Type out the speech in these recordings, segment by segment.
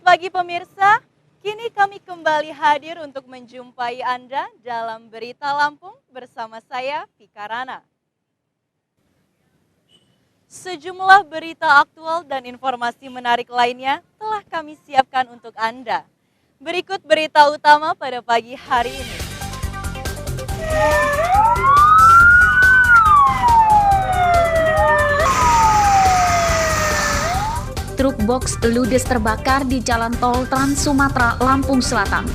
pagi pemirsa, kini kami kembali hadir untuk menjumpai Anda dalam Berita Lampung bersama saya, Vika Rana. Sejumlah berita aktual dan informasi menarik lainnya telah kami siapkan untuk Anda. Berikut berita utama pada pagi hari ini. Truk box ludes terbakar di Jalan Tol Trans Sumatera, Lampung Selatan.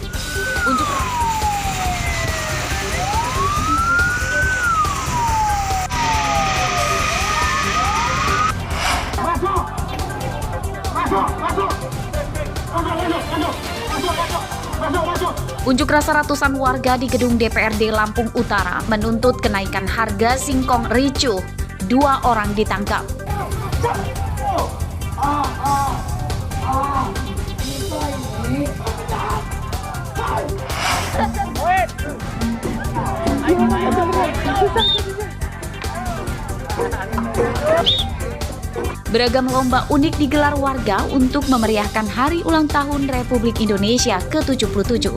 Unjuk rasa ratusan warga di gedung DPRD Lampung Utara menuntut kenaikan harga singkong ricuh. 2 orang ditangkap. Beragam lomba unik digelar warga untuk memeriahkan Hari Ulang Tahun Republik Indonesia ke-77.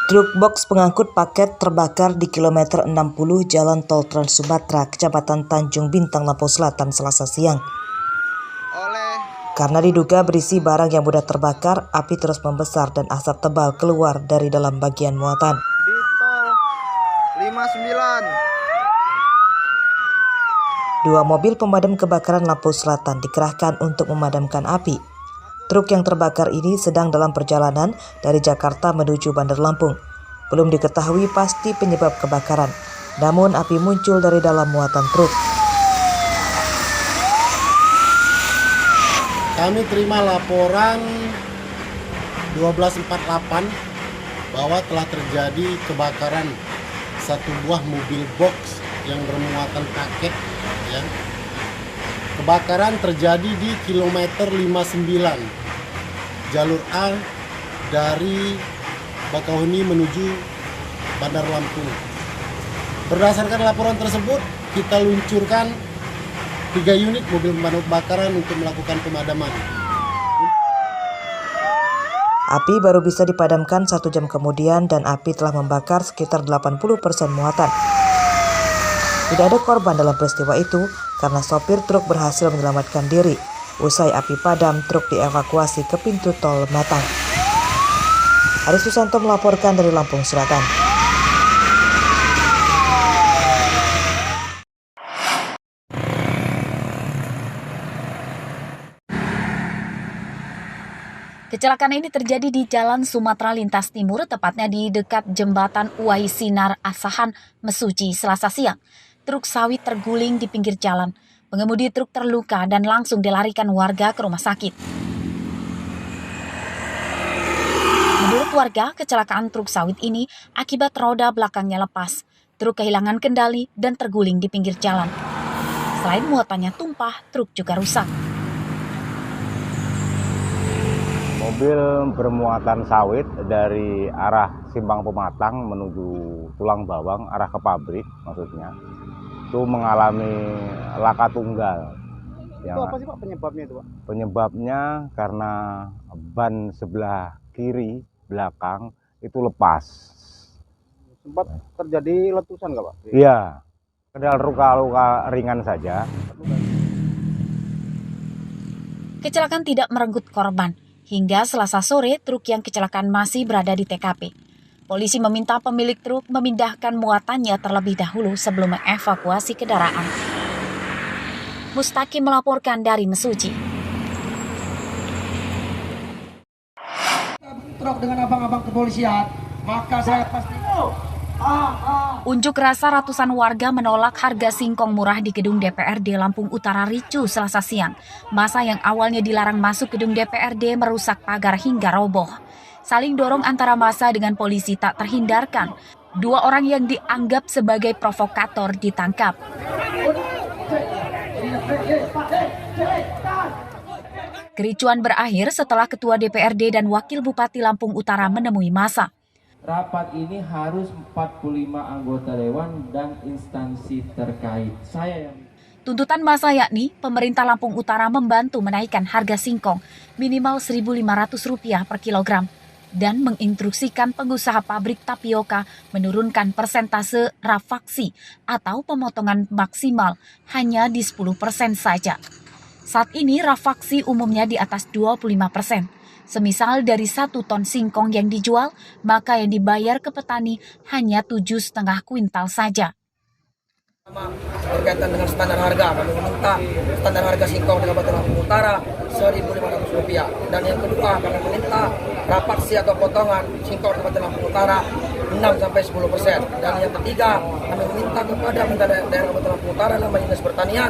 Truk box pengangkut paket terbakar di kilometer 60 Jalan Tol Trans Sumatera, Kecamatan Tanjung Bintang, Lampung Selatan, Selasa siang. Karena diduga berisi barang yang mudah terbakar, api terus membesar dan asap tebal keluar dari dalam bagian muatan. Di Tol 59. 2 mobil pemadam kebakaran Lampung Selatan dikerahkan untuk memadamkan api. Truk yang terbakar ini sedang dalam perjalanan dari Jakarta menuju Bandar Lampung. Belum diketahui pasti penyebab kebakaran, namun api muncul dari dalam muatan truk. Kami terima laporan 1248 bahwa telah terjadi kebakaran satu buah mobil box yang bermuatan paket. Ya. Kebakaran terjadi di kilometer 59, jalur A dari Bakauheni menuju Bandar Lampung. Berdasarkan laporan tersebut, kita luncurkan 3 unit mobil pemadam kebakaran untuk melakukan pemadaman. Api baru bisa dipadamkan 1 jam kemudian dan api telah membakar sekitar 80% muatan. Tidak ada korban dalam peristiwa itu karena sopir truk berhasil menyelamatkan diri. Usai api padam, truk dievakuasi ke pintu tol Matang. Aris Susanto melaporkan dari Lampung Selatan. Kecelakaan ini terjadi di Jalan Sumatera Lintas Timur, tepatnya di dekat Jembatan Uwai Sinar Asahan, Mesuji, Selasa siang. Truk sawit terguling di pinggir jalan. Pengemudi truk terluka dan langsung dilarikan warga ke rumah sakit. Menurut warga, kecelakaan truk sawit ini akibat roda belakangnya lepas. Truk kehilangan kendali dan terguling di pinggir jalan. Selain muatannya tumpah, truk juga rusak. Mobil bermuatan sawit dari arah Simpang Pematang menuju Tulang Bawang, arah ke pabrik maksudnya, itu mengalami laka tunggal. Itu apa sih Pak penyebabnya itu Pak? Penyebabnya karena ban sebelah kiri belakang itu lepas. Sempat terjadi letusan nggak Pak? Iya, ada luka-luka ringan saja. Kecelakaan tidak merenggut korban. Hingga Selasa sore, truk yang kecelakaan masih berada di TKP. Polisi meminta pemilik truk memindahkan muatannya terlebih dahulu sebelum mengevakuasi kendaraan. Mustaqim melaporkan dari Mesuji. Truk dengan abang-abang kepolisian, maka saya pasti Unjuk rasa ratusan warga menolak harga singkong murah di gedung DPRD Lampung Utara ricuh Selasa siang. Massa yang awalnya dilarang masuk gedung DPRD merusak pagar hingga roboh. Saling dorong antara massa dengan polisi tak terhindarkan. 2 orang yang dianggap sebagai provokator ditangkap. Kericuan berakhir setelah Ketua DPRD dan Wakil Bupati Lampung Utara menemui massa. Rapat ini harus 45 anggota dewan dan instansi terkait. Tuntutan massa yakni pemerintah Lampung Utara membantu menaikkan harga singkong minimal Rp1.500 per kilogram dan menginstruksikan pengusaha pabrik tapioka menurunkan persentase rafaksi atau pemotongan maksimal hanya di 10% saja. Saat ini rafaksi umumnya di atas 25%. Semisal dari 1 ton singkong yang dijual, maka yang dibayar ke petani hanya 7,5 kuintal saja. Berkaitan dengan standar harga, kami meminta standar harga singkong di Kabupaten Lampung Utara Rp1.500. Dan yang kedua, kami meminta rafaksi atau potongan singkong di Kabupaten Lampung Utara 6-10%. Dan yang ketiga, kami meminta kepada daerah Kabupaten Lampung Utara dan Dinas Pertanian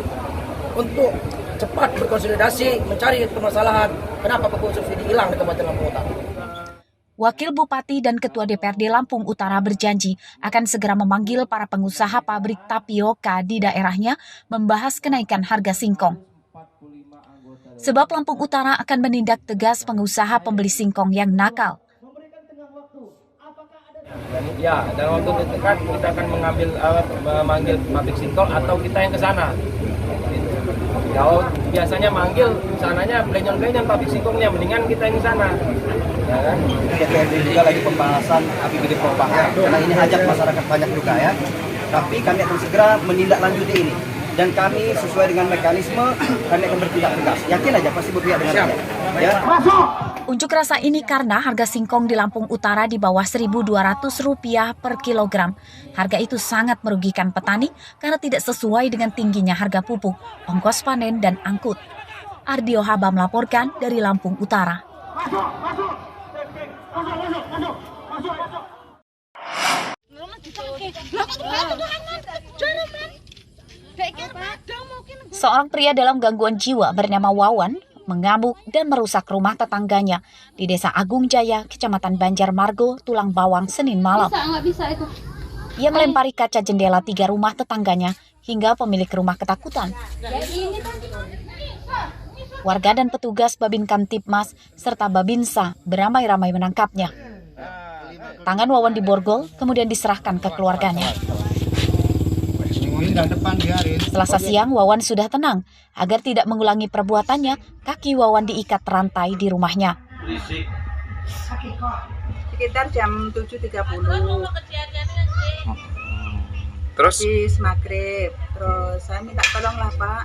untuk cepat berkonsolidasi mencari permasalahan kenapa pupuk subsidi hilang di Kabupaten Lampung Utara. Wakil Bupati dan Ketua DPRD Lampung Utara berjanji akan segera memanggil para pengusaha pabrik tapioka di daerahnya membahas kenaikan harga singkong. Sebab Lampung Utara akan menindak tegas pengusaha pembeli singkong yang nakal. Ya, dalam waktu dekat kita akan memanggil pabrik singkong atau kita yang ke sana. Kalau biasanya manggil sananya belenyon-belenyon pabrik singkongnya, mendingan kita yang ke sana. Ya kan? DPRD juga lagi pembahasan APBD perubahan karena ini hajat masyarakat banyak juga ya. Tapi kami akan segera menindaklanjuti ini dan kami sesuai dengan mekanisme kami akan bertindak tegas. Yakin aja pasti berpihak dengan rakyat. Ya. Unjuk rasa ini karena harga singkong di Lampung Utara di bawah Rp1.200 per kilogram. Harga itu sangat merugikan petani karena tidak sesuai dengan tingginya harga pupuk, ongkos panen, dan angkut. Ardio Haba melaporkan dari Lampung Utara. Seorang pria dalam gangguan jiwa bernama Wawan mengamuk dan merusak rumah tetangganya di Desa Agung Jaya, Kecamatan Banjarmargo, Tulang Bawang, Senin malam. Ia melempari kaca jendela 3 rumah tetangganya hingga pemilik rumah ketakutan. Warga dan petugas Babin Kamtibmas serta Babinsa beramai-ramai menangkapnya. Tangan Wawan diborgol, kemudian diserahkan ke keluarganya. Selasa siang, Wawan sudah tenang. Agar tidak mengulangi perbuatannya, kaki Wawan diikat rantai di rumahnya. Sekitar jam 7.30. Terus? Habis maghrib. Terus saya minta tolonglah Pak.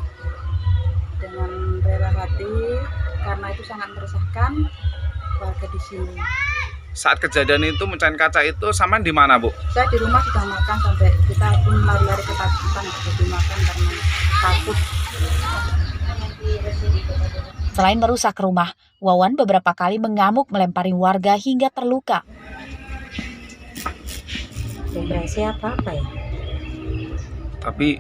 Dengan rela hati, karena itu sangat meresahkan warga di sini. Saat kejadian itu mecahin kaca itu sama di mana, Bu? Saya di rumah sudah makan sampai kita pun lari-lari ketakutan untuk makan karena takut. Selain merusak rumah, Wawan beberapa kali mengamuk melempari warga hingga terluka. Depresi apa ya? Tapi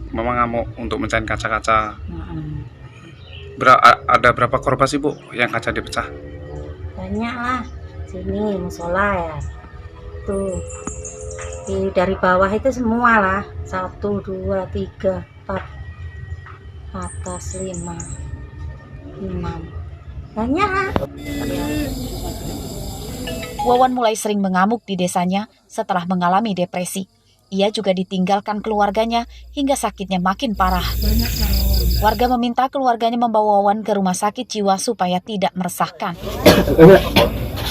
memang ngamuk untuk mecahin kaca-kaca. Ada berapa korban sih, Bu, yang kaca dipecah? Banyak lah, sini musola ya, tuh dari bawah itu semua lah, 1, 2, 3, 4, atas 5, 6, banyak lah. Wawan mulai sering mengamuk di desanya setelah mengalami depresi. Ia juga ditinggalkan keluarganya hingga sakitnya makin parah. Warga meminta keluarganya membawa Wawan ke rumah sakit jiwa supaya tidak meresahkan.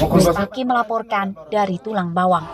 Mustaki melaporkan dari Tulang Bawang.